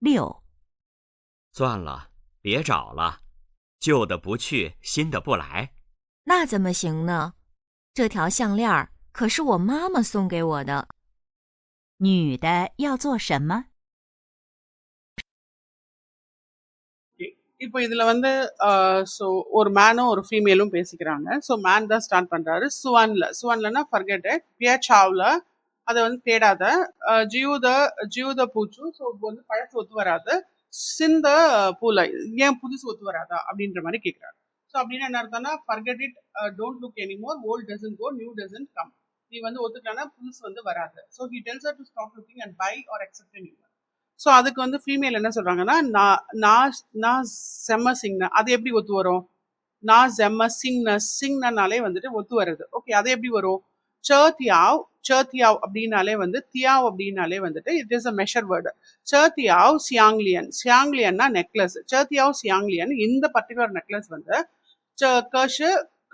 6。算了，别找了，旧的不去，新的不来。那怎么行呢？这条项链可是我妈妈送给我的。女的要做什么？இப்போ இதுல வந்து ஸோ ஒரு மேனும் ஒரு ஃபீமேலும் பேசிக்கிறாங்க. ஸோ மேன் தான் ஸ்டார்ட் பண்றாரு. சுவான்லனா ஃபர்கெட் இட், பியா சாவ்ல அதை வந்து தேடாத, ஜியூத பூச்சு, ஸோ வந்து பழசு ஒத்து வராது, சிந்த பூலை ஏன் புதுசு ஒத்து வராதா அப்படின்ற மாதிரி கேட்குறாரு. ஸோ அப்படின்னா என்ன அர்த்தம்னா forget it, don't look anymore, old doesn't go, new doesn't come. நீ வந்து ஒத்துக்கலன்னா புதுசு வந்து வராது. So he tells her to stop looking and buy or accept new. So அதுக்கு வந்து ஃபீமேல் என்ன சொல்றாங்கன்னா, நான் செம்ம சிங்ன, அது எப்படி ஒத்து வரும்? நான் செம்ம சிங்னனாலே வந்துட்டு ஒத்து வருது. ஓகே, அது எப்படி வரும்? சர்த்தியாவ் அப்படின்னாலே வந்து தியாவ் அப்படின்னாலே வந்துட்டு it is a measure word. சர்த்தியாவ் சியாங்லியன்னா நெக்லஸ். சர்த்தியாவ் சியாங்லியன் இந்த பர்டிகுலர் நெக்லஸ் வந்து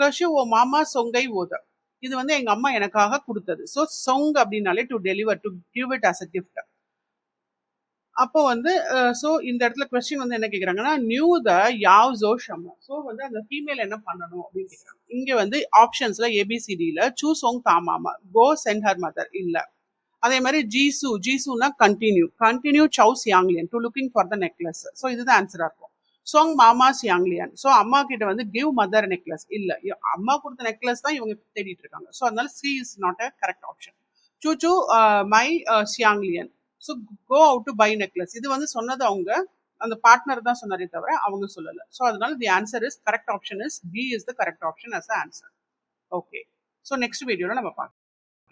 கஷு ஓ மாமா சொங்கை ஓத, இது வந்து எங்க அம்மா எனக்காக கொடுத்தது. ஸோ சொங் அப்படின்னாலே to deliver, to give it as a gift. அப்போ வந்து ஸோ இந்த இடத்துல கொஸ்டின் வந்து என்ன கேட்குறாங்கன்னா, நியூ த யாவ் ஜோ ஷம்மா. ஸோ வந்து அந்த ஃபீமேல் என்ன பண்ணணும் அப்படின்னு கேட்குறாங்க. இங்கே வந்து ஆப்ஷன்ஸ்ல ஏபிசிடியில் சூஸ் ஓங் தாமாமா, கோ சென்ட் ஹர் மதர் இல்லை. அதே மாதிரி ஜீசுனா கண்டினியூ சவு சியாங்லியன், to looking for the necklace. So இதுதான் ஆன்சராக இருக்கும். சோங் மாமா சியாங்லியன், ஸோ அம்மா கிட்ட வந்து கிவ் மதர் நெக்லஸ் இல்லை, அம்மா கொடுத்த நெக்லஸ் தான் இவங்க தேடிட்டு இருக்காங்க. ஸோ அதனால C is not a correct option. சூ மை சியாங்லியன், so go out to buy necklace, இது வந்து சொன்னது அவங்க அந்த பார்ட்னர் தான் சொன்னாரே தவிர அவங்க சொல்லலை. ஸோ அதனால the answer is correct option is B is the correct option as the answer. Okay, so next வீடியோவில் நம்ம பார்க்கலாம்.